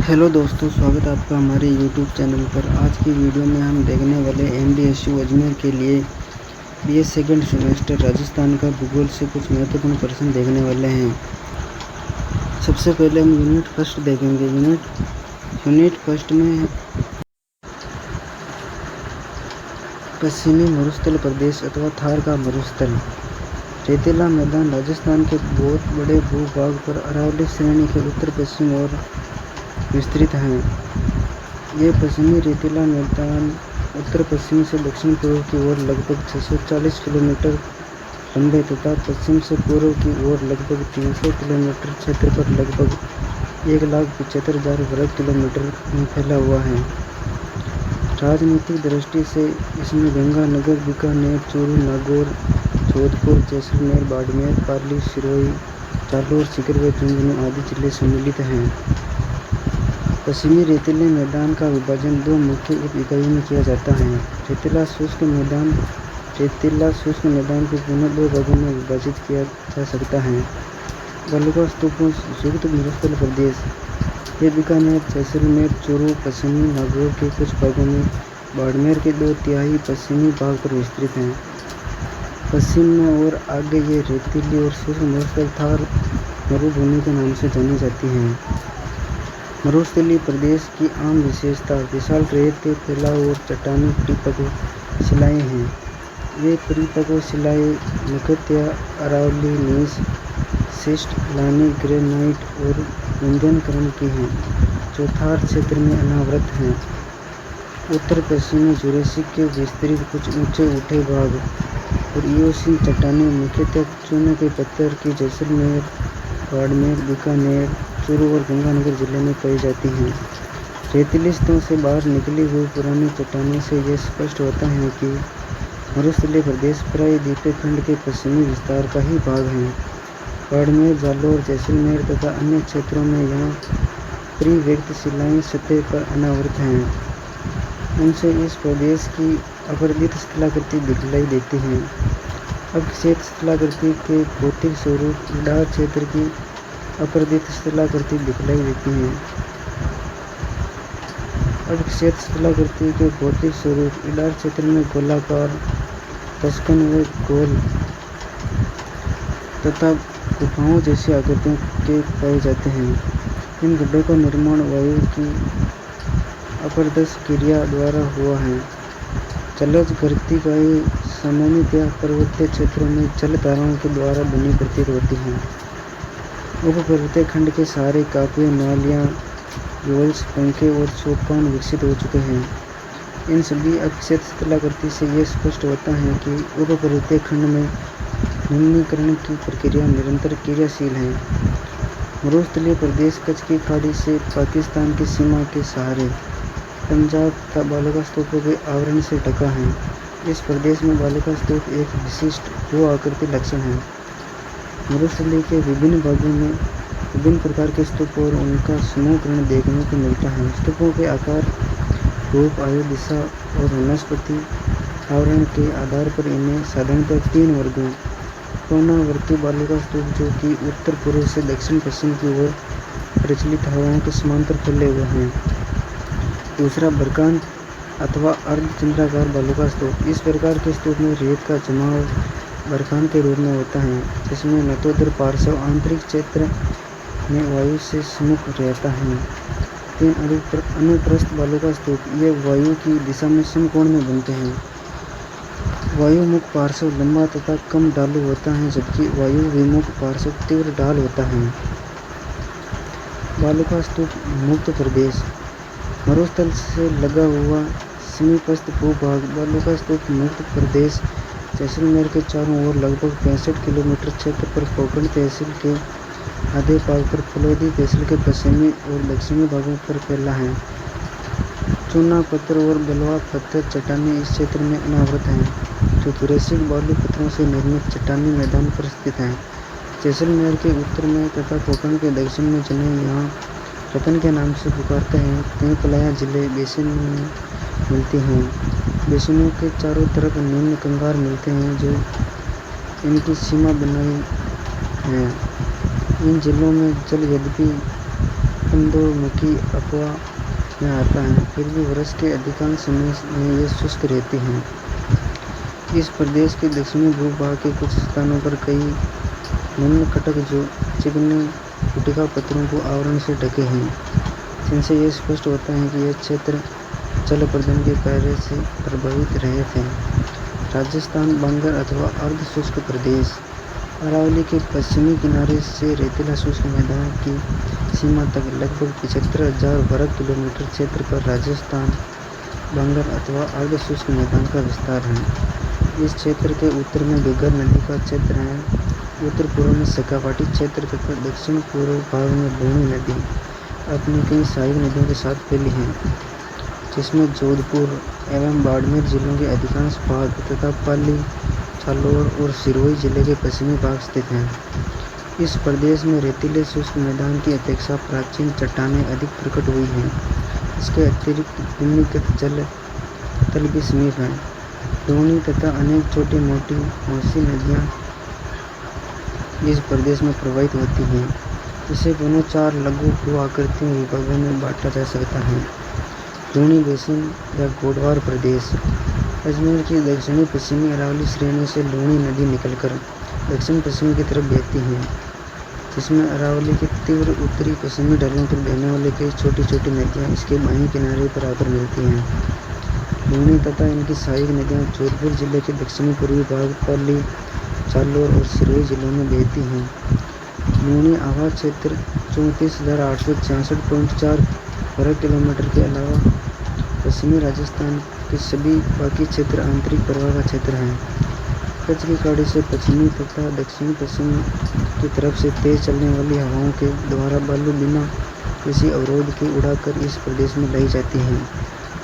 Hello दोस्तों, स्वागत है आपका हमारे YouTube चैनल पर। आज की वीडियो में हम देखने वाले MDSU अजमेर के लिए BA सेकेंड सेमेस्टर राजस्थान का भूगोल से कुछ महत्वपूर्ण प्रश्न देखने वाले हैं। सबसे पहले हम यूनिट फर्स्ट देखेंगे। यूनिट फर्स्ट में पश्चिमी मरुस्थल प्रदेश अथवा थार का मरुस्थल। रेतीला मैदान राजस्थान के बहुत बड़े भूभाग पर अरावली श्रेणी के उत्तर पश्चिम ओर विस्तृत हैं। ये पश्चिमी रेतीला मैदान उत्तर पश्चिम से दक्षिण पूर्व की ओर लगभग 640 किलोमीटर लंबे तथा पश्चिम से पूर्व की ओर लगभग 300 किलोमीटर क्षेत्र पर लगभग 1,75,000 वर्ग किलोमीटर में फैला हुआ है। राजनीतिक दृष्टि से इसमें गंगानगर, बीकानेर, चूरू, नागौर, जोधपुर, जैसलमेर, बाड़मेर, पाली, सिरोही, जालौर, सीकर व झुंझुनू आदि जिले सम्मिलित हैं। पश्चिमी रेतीले मैदान का विभाजन दो मुख्य उप इकाइयों में किया जाता है। रेतीला शुष्क मैदान को पुनः दो भागों में विभाजित किया जा सकता है। बालुका स्तूपों युक्त मरुस्थल प्रदेश, ये बीकानेर, जैसलमेर, चूरू, पश्चिमी नागौर के कुछ भागों में, बाड़मेर के 2/3 पश्चिमी भाग पर विस्तृत हैं। पश्चिम में और आगे ये रेतीली और शुष्क मरुस्थल थार मरुभूमि के नाम से जानी जाती हैं। मरुस्थलीय प्रदेश की आम विशेषता विशाल रेत फैलाव और चट्टानी परिपक्व शिलाएँ हैं। ये परिपक्व शिलाएँ मुख्यतः अरावली, नीस, शिस्ट, लानी, ग्रेनाइट और विंध्यन क्रम की हैं, जो थार क्षेत्र में अनावृत हैं। उत्तर पश्चिमी जुरेसिक के विस्तृत कुछ ऊंचे उठे भाग और इयोसीन चट्टानें मुख्यतः चूने के पत्थर की जैसलमेर, बाड़मेर, बीकानेर, चूरू और गंगानगर जिले में पाई जाती हैं। रेतीली सतहों से बाहर निकली हुई पुरानी चट्टानों से यह स्पष्ट होता है कि मरुस्थलीय प्रदेश प्रायद्वीपीय खंड के पश्चिमी विस्तार का ही भाग है। बाड़मेर, जालौर, जैसलमेर तथा अन्य क्षेत्रों में यहाँ परिव्यक्त शिलाएँ सतह पर अनावृत हैं। उनसे इस प्रदेश की अपर्दित स्थलाकृति दिखलाई देती है। अपक्षेत्र स्थलाकृति के भौतिक स्वरूप इडार क्षेत्र की अपर्दित स्थलाकृति दिखलाई देती है। अपक्षेत्र स्थलाकृति के भौतिक स्वरूप इडार क्षेत्र में गोलाकार, तस्कन व गोल तथा गुफाओं जैसी आकृतियों के पाए जाते हैं। इन गड्ढों का निर्माण वायु की अपरदश क्रिया द्वारा हुआ है। जलज गर्तिकाएँ सामान्यतः पर्वतीय क्षेत्रों में जल धाराओं के द्वारा बनी प्रतीत होती हैं। उपपर्वतीय खंड के सारे काफी नालियाँ, योल्स, पंखे और सोपान विकसित हो चुके हैं। इन सभी अपक्षेत्र स्थलाकृति से यह स्पष्ट होता है कि उपपर्वतीय खंड में निम्नीकरण की प्रक्रिया निरंतर क्रियाशील है। मरुस्थलीय प्रदेश कच्छ की खाड़ी से पाकिस्तान की सीमा के सहारे पंजाब तथा बालुका स्तूपों के आवरण से ढका है। इस प्रदेश में बालुका स्तूप एक विशिष्ट भू आकृति लक्षण है। मरुस्थलीय के विभिन्न भागों में विभिन्न प्रकार के स्तूप और उनका समूहकरण देखने को मिलता है। स्तूपों के आकार, रूप, आयु, दिशा और वनस्पति आवरण के आधार पर इन्हें साधारणतः 3 वर्गों: कोणावर्ती बालुका स्तूप, जो कि उत्तर पूर्व से दक्षिण पश्चिम की ओर प्रचलित हवाओं के समांतर फैले हुए हैं। दूसरा, बर्गान अथवा अर्धचंद्राकार बालुका स्तूप। इस प्रकार के स्तूप में रेत का जमाव बर्गान के रूप में होता है, जिसमें नतोदर पार्श्व आंतरिक क्षेत्र में वायु से सम्मुख रहता है। 3, अनुप्रस्थ बालुका स्तूप। ये वायु की दिशा में समकोण में बनते हैं। वायुमुख पार्श्व लंबा तथा कम ढालू होता है, जबकि वायु विमुख पार्श्व तीव्र ढाल होता है। बालुका स्तूप मुक्त प्रदेश, मरुस्थल से लगा हुआ समीपस्थ भूभाग। बालुका स्तूप मुक्त प्रदेश जैसलमेर के चारों ओर लगभग 65 किलोमीटर क्षेत्र पर पोखरण तहसील के आधे भाग पर, फलोदी तहसील के पश्चिमी और दक्षिणी भागों पर फैला है। चूना पत्थर और बलुआ पत्थर चट्टानें इस क्षेत्र में अनावृत हैं, जो जुरेसिक बालू पत्थरों से निर्मित चट्टानी मैदान पर स्थित हैं। जैसलमेर के उत्तर में तथा पोखरण के दक्षिण में, जिन्हें यहाँ रतन के नाम से पुकारते हैं, कई पलाया जिले बेसिन में मिलती हैं। बेसिनों के चारों तरफ निम्न कंगार मिलते हैं, जो इनकी सीमा बनाई है। इन जिलों में जल यद्यपि स्कंदोमुखी अफवाह में आता है, फिर भी वर्ष के अधिकांश समय में ये शुष्क रहती हैं। इस प्रदेश के दक्षिणी भूभाग के कुछ स्थानों पर कई निम्न कटक जो चिकने गुटिका पत्थरों को आवरण से ढके हैं, जिनसे यह स्पष्ट होता है कि यह क्षेत्र जल प्रदान के कार्य से प्रभावित रहे थे। राजस्थान बांगर अथवा अर्ध शुष्क प्रदेश अरावली के पश्चिमी किनारे से रेतीला शुष्क मैदान की सीमा तक लगभग 75,000 वर्ग किलोमीटर क्षेत्र पर राजस्थान बांगर अथवा अर्ध शुष्क मैदान का विस्तार है। इस क्षेत्र के उत्तर में घग्गर नदी का क्षेत्र है, उत्तर पूर्व में शेखावाटी क्षेत्र तथा दक्षिण पूर्व भाग में लूणी नदी अपनी कई सहायक नदियों के साथ फैली है, जिसमें जोधपुर एवं बाड़मेर जिलों के अधिकांश भाग तथा पाली, जालौर और सिरोही जिले के पश्चिमी भाग स्थित हैं। इस प्रदेश में रेतीले शुष्क मैदान की अपेक्षा प्राचीन चट्टानें अधिक प्रकट हुई हैं। इसके अतिरिक्त भूमिगत जल तल भी समीप है। लूणी तथा अनेक छोटी मोटी मौसी नदियाँ इस प्रदेश में प्रवाहित होती हैं। इसे दोनों 4 लघु भू आकृतियों विभागों में बांटा जा सकता है। लूणी बेसिन या गोडवार प्रदेश अजमेर की दक्षिणी पश्चिमी अरावली श्रेणी से लूणी नदी निकलकर दक्षिण पश्चिम की तरफ बहती है, जिसमें अरावली के तीव्र उत्तरी पश्चिमी ढलानों पर बहने वाली कई छोटी छोटी नदियाँ इसके बाएं किनारे पर आकर मिलती हैं। लूणी तथा इनकी सहायक नदियाँ जोधपुर जिले के दक्षिणी पूर्वी भाग, पाली, जालौर और सिरोही जिलों में बहती हैं। लूणी आवास क्षेत्र 34,866.4 वर्ग किलोमीटर के अलावा पश्चिमी राजस्थान के सभी बाकी क्षेत्र आंतरिक प्रवाह का क्षेत्र हैं। कच्छ की खाड़ी से पश्चिमी तथा दक्षिणी पश्चिम की तरफ से तेज चलने वाली हवाओं के द्वारा बालू बिना किसी अवरोध के उड़ाकर इस प्रदेश में लाई जाती हैं।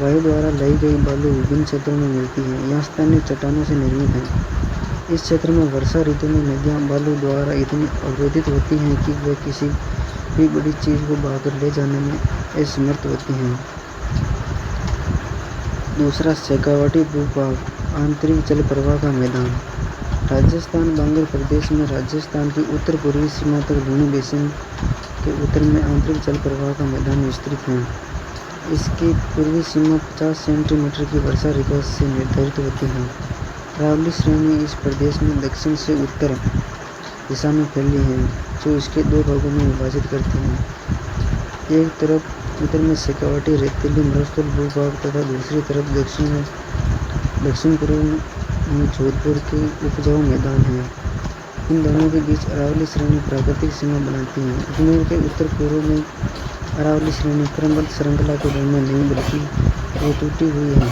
वायु द्वारा लाई गई बालू विभिन्न क्षेत्रों में मिलती है। यह स्थानीय चट्टानों से निर्मित है। इस क्षेत्र में वर्षा ऋतु में नदियाँ बालू द्वारा इतनी अवरोधित होती हैं कि वे किसी भी बड़ी चीज़ को बहाकर ले जाने में असमर्थ होती हैं। दूसरा, शेखावाटी भूभाग आंतरिक जल प्रवाह का मैदान। राजस्थान बांगर प्रदेश में राजस्थान की उत्तर पूर्वी सीमा तक लूणी बेसिन के उत्तर में आंतरिक जल प्रवाह का मैदान विस्तृत है। इसकी पूर्वी सीमा 50 सेंटीमीटर की वर्षा रेखा से निर्धारित होती है। अरावली श्रेणी इस प्रदेश में दक्षिण से उत्तर दिशा में फैली है, जो इसके 2 भागों में विभाजित करती है। एक तरफ उत्तर में शेखावाटी रेतीली मरुस्थल भूभाग तथा दूसरी तरफ दक्षिण पूर्व में जोधपुर के उपजाऊ मैदान है। इन दोनों के बीच अरावली श्रेणी प्राकृतिक सीमा बनाती है। अजमेर के उत्तर पूर्व में अरावली श्रेणी क्रमबद्ध श्रृंखला के रूप में नहीं बल्कि वो टूटी हुई है,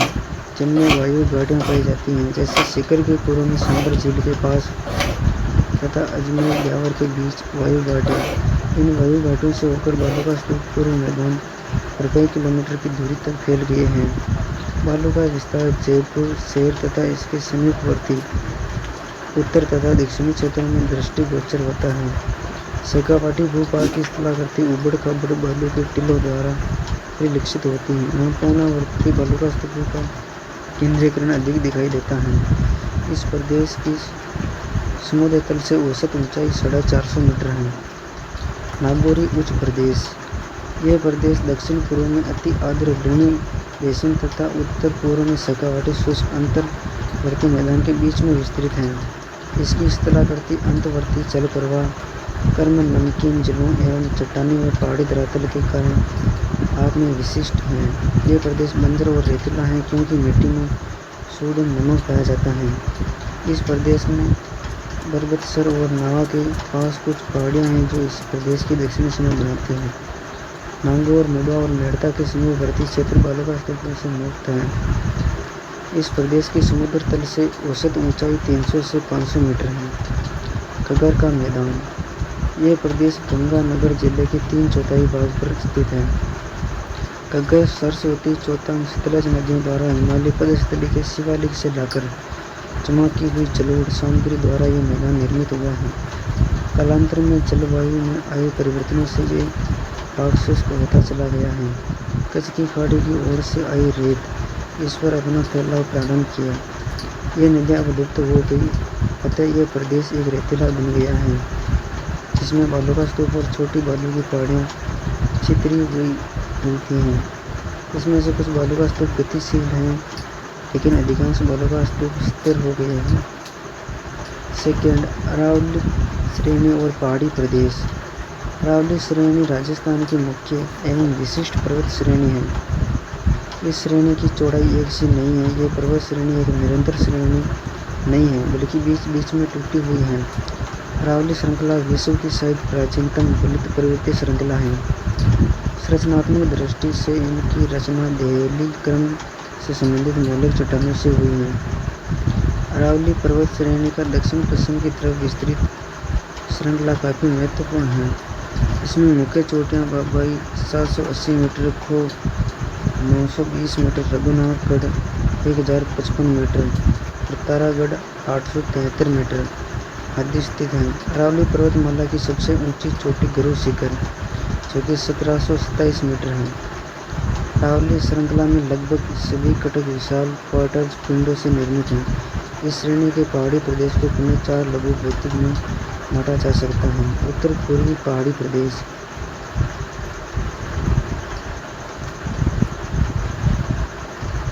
जिनमें वायु घाटियाँ पाई जाती हैं, जैसे सीकर के पूर्व में समुद्र झील के पास तथा अजमेर ब्यावर के बीच वायु घाटियाँ। इन वायु घाटियों से होकर बालू का स्तूप पूर्व मैदान पर कई किलोमीटर की दूरी तक फैल गए हैं। बालू का विस्तार जयपुर शहर तथा इसके समीपवर्ती उत्तर तथा दक्षिणी क्षेत्रों में दृष्टिगोचर होता है। शेखावाटी भूभाग की स्थलाकृति उबड़ खाबड़ बालू के टीलों द्वारा परिलक्षित होती है। यहाँ पूर्णवर्ती बालू का स्तूपों का केंद्रीकरण अधिक दिखाई देता है। इस प्रदेश की समुद्र तल से औसत ऊंचाई 450 मीटर है। नागौरी उच्च प्रदेश यह प्रदेश दक्षिण पूर्व में अति आर्द्र लूणी बेसिन तथा उत्तर पूर्व में शेखावाटी शुष्क अंतर्वर्ती मैदान के बीच में विस्तृत है। इसकी स्थलाकृति अंतर्वर्ती जल प्रवाह क्रम नमकीन जलों एवं चट्टानी व पहाड़ी धरातल के कारण आप में विशिष्ट है। यह प्रदेश बंजर और रेतीला है, क्योंकि मिट्टी में शुद्ध नमक पाया जाता है। इस प्रदेश में बरबतसर और नावा के पास कुछ पहाड़ियाँ हैं, जो इस प्रदेश की दक्षिणी सीमा बनाती हैं। नागौर, मुडवा और मेड़ता के समीपवर्ती क्षेत्र बालू का स्तूपों से मुक्त है। इस प्रदेश की समुद्र तल से औसत ऊंचाई 300 से 500 मीटर है। घग्गर का मैदान यह प्रदेश गंगानगर जिले के 3/4 भाग पर स्थित है। घग्गर सरस्वती, चौतान, सतलज नदियों द्वारा हिमालय पदस्थली के शिवालिक से लाकर जमा की हुई जलोढ़ सामग्री द्वारा ये मैदान निर्मित हुआ है। कालांतर में जलवायु में आए परिवर्तनों से ये भाग शुष्क होता चला गया है। कच्छ की खाड़ी की ओर से आई रेत इस पर अपना फैलाव प्रारंभ किया। ये नदियाँ अब लुप्त हो गई, अतः यह प्रदेश एक रेतीला बन गया है, जिसमें बालू का स्तूप और छोटी बालू की पहाड़ियाँ छितरी हुई मिलती हैं। इसमें से कुछ बालू का स्तूप गतिशील हैं, लेकिन अधिकांश बालू का स्तूप स्थिर हो गए हैं। सेकेंड, अरावली श्रेणी और पहाड़ी प्रदेश। अरावली श्रेणी राजस्थान की मुख्य एवं विशिष्ट पर्वत श्रेणी है। इस श्रेणी की चौड़ाई एक सी नहीं है। ये पर्वत श्रेणी एक निरंतर श्रेणी नहीं है, बल्कि बीच बीच में टूटी हुई है। अरावली श्रृंखला विश्व की शायद प्राचीनतम बलित पर्वतीय श्रृंखला है। संरचनात्मक दृष्टि से इनकी रचना देहलीकरण से संबंधित मौलिक चट्टानों से हुई है। अरावली पर्वत श्रेणी का दक्षिण पश्चिम की तरफ विस्तृत श्रृंखला काफ़ी महत्वपूर्ण है। इसमें मुख्य चोटियाँ बाबाई 780 मीटर, खो 920 मीटर, रघुनाथगढ़ 1055 मीटर, प्रतारागढ़ 873 मीटर आदि स्थित हैं। अरावली पर्वतमाला की सबसे ऊंची चोटी गुरु शिखर, जो कि 1727 मीटर है। अरावली श्रृंखला में लगभग सभी कटक विशाल क्वार्टर्स पिंडों से निर्मित हैं। इस श्रेणी के पहाड़ी प्रदेश को पुनः 4 लघु भौतिक में बांटा जा सकता है। उत्तर पूर्वी पहाड़ी प्रदेश।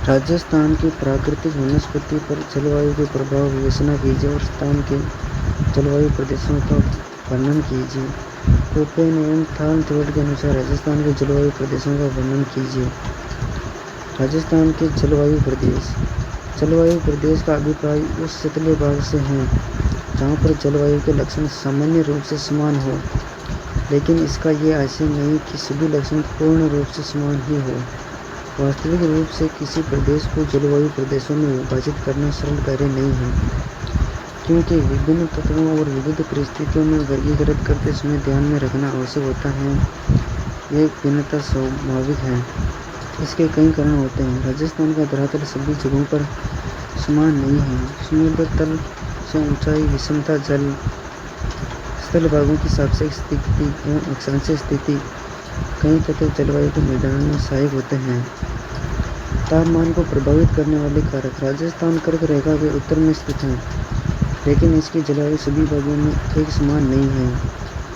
राजस्थान की प्राकृतिक वनस्पति पर जलवायु के प्रभाव विवेचना कीजिए और स्थान के जलवायु प्रदेशों का वर्णन कीजिए। कोपेन एवं थार्नथवेट के अनुसार राजस्थान के जलवायु प्रदेशों का वर्णन कीजिए। राजस्थान के जलवायु प्रदेश। जलवायु प्रदेश का अभिप्राय उस शीतलीय भाग से है जहाँ पर जलवायु के लक्षण सामान्य रूप से समान हो, लेकिन इसका ये आशय नहीं कि सभी लक्षण पूर्ण रूप से समान ही हो। वास्तविक रूप से किसी प्रदेश को जलवायु प्रदेशों में विभाजित करना सरल कार्य नहीं है, क्योंकि विभिन्न तत्वों और विविध परिस्थितियों में वर्गीकृत करते समय ध्यान में रखना आवश्यक होता है। ये भिन्नता स्वाभाविक है। इसके कई कारण होते हैं। राजस्थान का धरातल सभी जगहों पर समान नहीं है। समुद्र तल से ऊंचाई, विषमता, जल स्थल भागों की सापेक्ष स्थिति एवं अक्षांशीय स्थिति कई तत्व जलवायु के निर्धारण में सहायक होते हैं। तापमान को प्रभावित करने वाले कारक। राजस्थान कर्क रेखा के उत्तर में स्थित है, लेकिन इसकी जलवायु सभी भागों में एक समान नहीं है।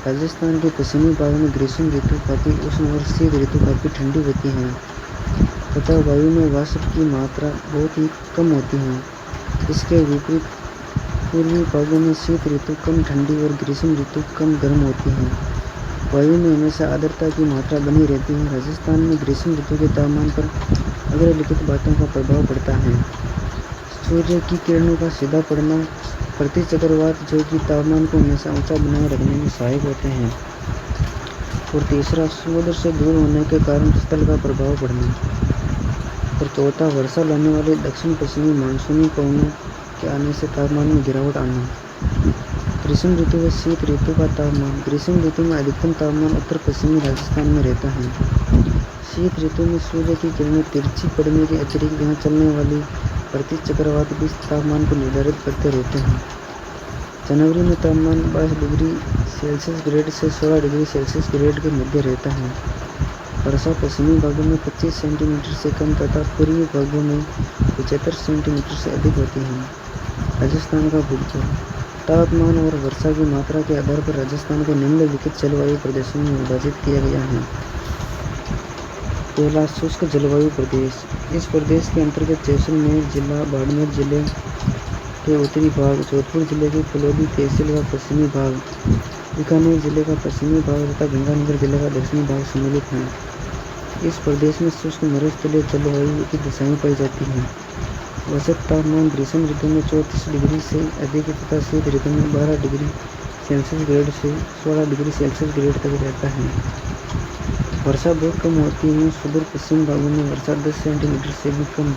राजस्थान के पश्चिमी भाग में ग्रीष्म ऋतु काफ़ी उष्ण और शीत ऋतु काफ़ी ठंडी होती है तथा वायु में वाष्प की मात्रा बहुत ही कम होती है। इसके विपरीत पूर्वी भागों में शीत ऋतु कम ठंडी और ग्रीष्म ऋतु कम गर्म होती है। वायु में हमेशा आर्द्रता की मात्रा बनी रहती है। राजस्थान में ग्रीष्म ऋतु के तापमान पर अग्रलिखित बातों का प्रभाव पड़ता है। सूर्य की किरणों का सीधा पड़ना, प्रति चक्रवात, जो कि तापमान को हमेशा ऊंचा बनाए रखने में सहायक होते हैं। और तीसरा, समुद्र से दूर होने के कारण स्थल का प्रभाव पड़ना। और चौथा, वर्षा लाने वाले दक्षिण पश्चिमी मानसूनी पवनों के आने से तापमान में गिरावट आना। ग्रीष्म ऋतु व शीत ऋतु का तापमान। ग्रीष्म ऋतु में अधिकतम तापमान उत्तर पश्चिमी राजस्थान में रहता है। शीत ऋतु में सूर्य की किरणें तिरछी पड़ने के अतिरिक्त यहाँ चलने वाली प्रति चक्रवात भी तापमान को निर्धारित करते रहते हैं। जनवरी में तापमान 22 डिग्री सेल्सियस ग्रेड से 16 डिग्री सेल्सियस ग्रेड के मध्य रहता है। वर्षा पश्चिमी भागों में 25 सेंटीमीटर से कम तथा पूर्वी भागों में 75 सेंटीमीटर से अधिक होती है। राजस्थान का भूगोल। तापमान और वर्षा की मात्रा के आधार पर राजस्थान को निम्नलिखित जलवायु प्रदेशों में विभाजित किया गया है। पहला, शुष्क जलवायु प्रदेश। इस प्रदेश के अंतर्गत जैसलमेर जिला, बाड़मेर जिले के उत्तरी भाग, जोधपुर जिले की फलोदी तहसील का पश्चिमी भाग, बीकानेर जिले का पश्चिमी भाग तथा गंगानगर जिले का दक्षिणी भाग सम्मिलित है। इस प्रदेश में शुष्क मरुस्थलीय जलवायु की दशाएं पाई जाती हैं। औसत तापमान ग्रीष्म ऋतु में 34 डिग्री से अधिक तथा शीत ऋतु में 12 डिग्री सेल्सियस ग्रेड से 16 डिग्री सेल्सियस ग्रेड तक रहता है। वर्षा बहुत कम होती है। सुदूर पश्चिम भागों में वर्षा 10 सेंटीमीटर से भी कम।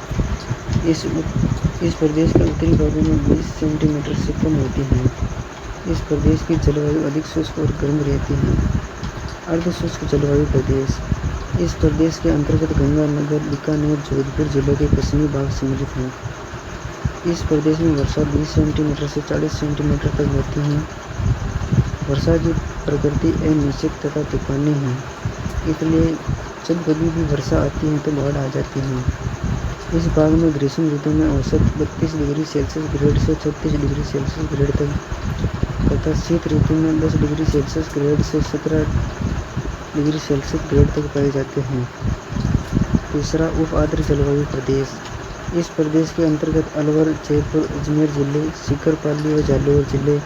इस प्रदेश के उत्तरी भागों में 20 सेंटीमीटर से कम होती है। इस प्रदेश की जलवायु अधिक शुष्क और गर्म रहती है। अर्ध शुष्क जलवायु प्रदेश। इस प्रदेश के अंतर्गत गंगानगर, बीकानेर, जोधपुर जिलों के पश्चिमी भाग सम्मिलित हैं। इस प्रदेश में वर्षा 20 सेंटीमीटर से 40 सेंटीमीटर तक होती है। वर्षा की प्रकृति अनिश्चित तथा तूफानी है, इसलिए जब कभी भी वर्षा आती है तो बाढ़ आ जाती है। इस भाग में ग्रीष्म ऋतु में औसत 32 डिग्री सेल्सियस ग्रेड से 36 डिग्री सेल्सियस ग्रेड तक तथा शीत ऋतु में 10 डिग्री सेल्सियस ग्रेड से 17 डिग्री सेल्सियस ग्रेड तक पाए जाते हैं। तीसरा, उप आर्द्र जलवायु प्रदेश। इस प्रदेश के अंतर्गत अलवर, जयपुर, अजमेर जिले, सीकर-पाली व जालौर जिले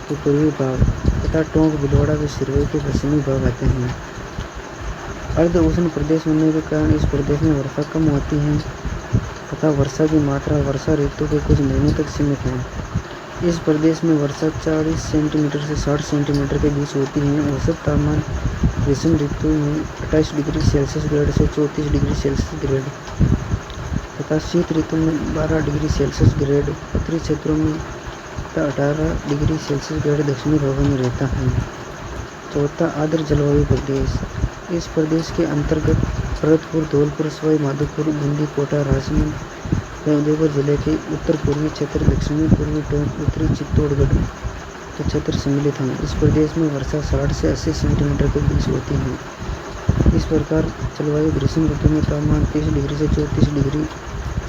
के पूर्वी भाग तथा टोंक, भीलवाड़ा व सिरवई के पश्चिमी भाग आते हैं। अर्ध उष्ण प्रदेश होने के कारण इस प्रदेश में वर्षा कम होती है तथा वर्षा की मात्रा वर्षा ऋतु के कुछ महीनों तक सीमित है। इस प्रदेश में वर्षा 40 सेंटीमीटर से 60 सेंटीमीटर के बीच होती है। औसत तापमान ग्रीष्म ऋतु में 28 डिग्री सेल्सियस ग्रेड से 34 डिग्री सेल्सियस ग्रेड तथा शीत ऋतु में 12 डिग्री सेल्सियस ग्रेड उत्तरी क्षेत्रों में तथा 18 डिग्री सेल्सियस ग्रेड दक्षिणी भागों में रहता है। चौथा, आर्द्र जलवायु प्रदेश। इस प्रदेश के अंतर्गत भरतपुर, धौलपुर, सवाई माधोपुर, बूंदी, कोटा, राजसमंद व उदयपुर जिले के उत्तर पूर्वी क्षेत्र, दक्षिणी पूर्वी टोंक, उत्तरी चित्तौड़गढ़ के क्षेत्र सम्मिलित हैं। इस प्रदेश में वर्षा 60 से 80 सेंटीमीटर के बीच होती है। इस प्रकार जलवायु ग्रीष्म ऋतु में तापमान 30 डिग्री से 34 डिग्री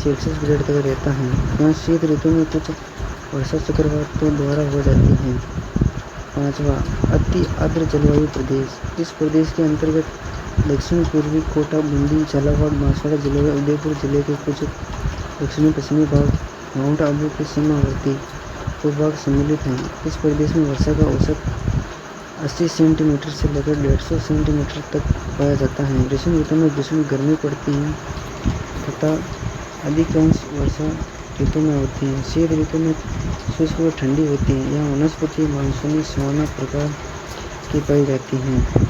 सेल्सियस ग्रेड तक रहता है। यहाँ शीत ऋतु में कुछ वर्षा चक्रवातों द्वारा हो जाती है। पाँचवा, अति आर्द्र जलवायु प्रदेश। इस प्रदेश के अंतर्गत दक्षिण पूर्वी कोटा, बूंदी, झालावाड़, बांसवाड़ा जिले व उदयपुर जिले के कुछ दक्षिणी पश्चिमी भाग, माउंट आबू के सीमावर्ती भूभाग सम्मिलित हैं। इस प्रदेश में वर्षा का औसत 80 सेंटीमीटर से लेकर 150 सेंटीमीटर तक पाया जाता है। ग्रीष्म ऋतु में भीषण गर्मी पड़ती है तथा अधिकांश वर्षा ऋतु में होती है। शीत ऋतु में शुष्क व ठंडी होती है। यहाँ वनस्पति मानसूनी सवाना प्रकार की पाई जाती हैं।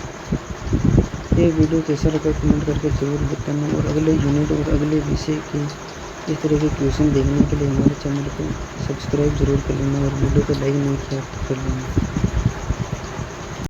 ये वीडियो कैसा लगा कमेंट करके जरूर बताना और अगले यूनिट और अगले विषय के इस तरह के क्वेश्चन देखने के लिए हमारे चैनल को सब्सक्राइब जरूर कर लेना और वीडियो को लाइक नहीं किया तो कर लेना।